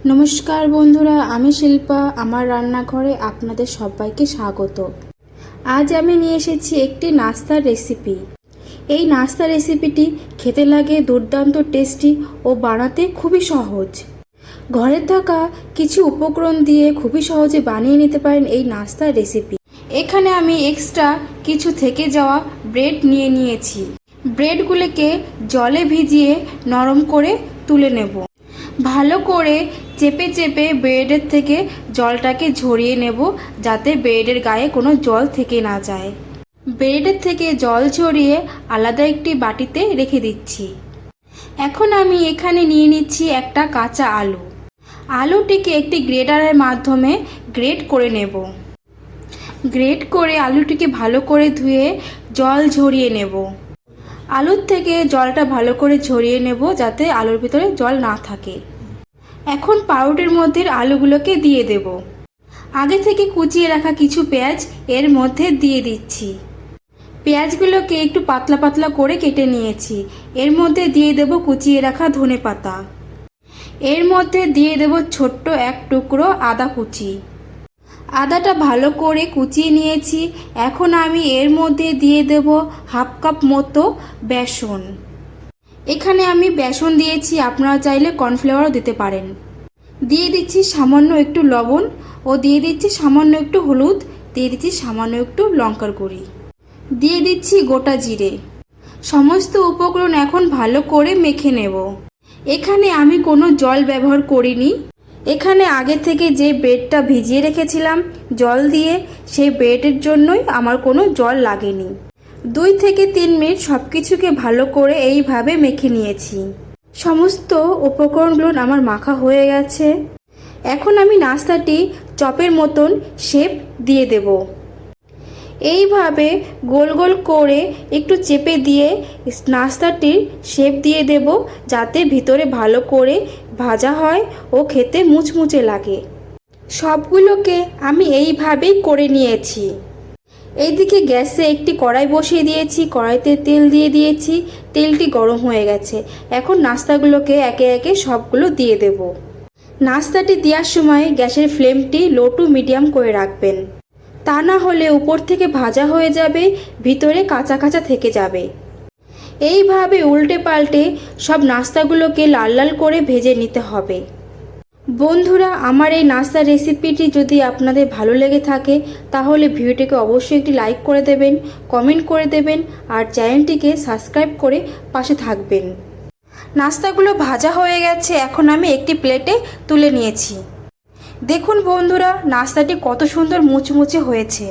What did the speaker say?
নমস্কার বন্ধুরা, আমি শিল্পা। আমার রান্নাঘরে আপনাদের সবাইকে স্বাগত। আজ আমি নিয়ে এসেছি একটি নাস্তার রেসিপি। এই নাস্তার রেসিপিটি খেতে লাগে দুর্দান্ত টেস্টি ও বানাতে খুবই সহজ। ঘরে থাকা কিছু উপকরণ দিয়ে খুবই সহজে বানিয়ে নিতে পারেন এই নাস্তার রেসিপি। এখানে আমি এক্সট্রা কিছু থেকে যাওয়া ব্রেড নিয়ে নিয়েছি। ব্রেডগুলোকে জলে ভিজিয়ে নরম করে তুলে নেব। ভালো করে চেপে চেপে ব্রেডের থেকে জলটাকে ঝরিয়ে নেব, যাতে ব্রেডের গায়ে কোনো জল থেকে না যায়। ব্রেডের থেকে জল ঝরিয়ে আলাদা একটি বাটিতে রেখে দিচ্ছি। এখন আমি এখানে নিয়ে নিচ্ছি একটা কাঁচা আলু। আলুটিকে একটি গ্রেটারের মাধ্যমে গ্রেট করে নেব। গ্রেট করে আলুটিকে ভালো করে ধুয়ে জল ঝরিয়ে নেব। আলুর থেকে জলটা ভালো করে ঝরিয়ে নেব, যাতে আলুর ভিতরে জল না থাকে। এখন পাউরুটির মধ্যে আলুগুলোকে দিয়ে দেব। আগে থেকে কুচিয়ে রাখা কিছু পেঁয়াজ এর মধ্যে দিয়ে দিচ্ছি। পেঁয়াজগুলোকে একটু পাতলা পাতলা করে কেটে নিয়েছি। এর মধ্যে দিয়ে দেব কুচিয়ে রাখা ধনেপাতা। এর মধ্যে দিয়ে দেব ছোট্ট এক টুকরো আদা কুচি। আদাটা ভালো করে কুচিয়ে নিয়েছি। এখন আমি এর মধ্যে দিয়ে দেব হাফ কাপ মতো বেসন। এখানে আমি বেসন দিয়েছি, আপনারা চাইলে কর্নফ্লাওয়ারও দিতে পারেন। দিয়ে দিচ্ছি সামান্য একটু লবণ ও দিয়ে দিচ্ছি সামান্য একটু হলুদ, দিয়ে দিচ্ছি সামান্য একটু লঙ্কার গুঁড়ি, দিয়ে দিচ্ছি গোটা জিরে। সমস্ত উপকরণ এখন ভালো করে মেখে নেব। এখানে আমি কোনো জল ব্যবহার করিনি। এখানে আগে থেকে যে ব্রেডটা ভিজিয়ে রেখেছিলাম জল দিয়ে, সেই ব্রেডের জন্যই আমার কোনো জল লাগেনি। 2 থেকে 3 মিনিট সব কিছুকে ভালো করে এইভাবে মেখে নিয়েছি। সমস্ত উপকরণগুলো আমার মাখা হয়ে গেছে। এখন আমি নাস্তাটি চপের মতন শেপ দিয়ে দেব। এইভাবে গোল গোল করে একটু চেপে দিয়ে নাস্তাটির শেপ দিয়ে দেব, যাতে ভিতরে ভালো করে ভাজা হয় ও খেতে মুচমুচে লাগে। সবগুলোকে আমি এইভাবেই করে নিয়েছি। এইদিকে গ্যাসে একটি কড়াই বসিয়ে দিয়েছি। কড়াইতে তেল দিয়ে দিয়েছি। তেলটি গরম হয়ে গেছে। এখন নাস্তাগুলোকে একে একে সবগুলো দিয়ে দেব। নাস্তাটি দেওয়ার সময় গ্যাসের ফ্লেমটি লো টু মিডিয়াম করে রাখবেন, তা না হলে উপর থেকে ভাজা হয়ে যাবে, ভিতরে কাঁচা কাঁচা থেকে যাবে। এইভাবে উল্টে পাল্টে সব নাস্তাগুলোকে লাল লাল করে ভেজে নিতে হবে। বন্ধুরা, আমার এই নাস্তার রেসিপিটি যদি আপনাদের ভালো লেগে থাকে তাহলে ভিডিওটিকে অবশ্যই একটি লাইক করে দেবেন, কমেন্ট করে দেবেন আর চ্যানেলটিকে সাবস্ক্রাইব করে পাশে থাকবেন। নাস্তাগুলো ভাজা হয়ে গেছে। এখন আমি একটি প্লেটে তুলে নিয়েছি। দেখুন বন্ধুরা, নাস্তাটি কত সুন্দর মুচমুচে হয়েছে।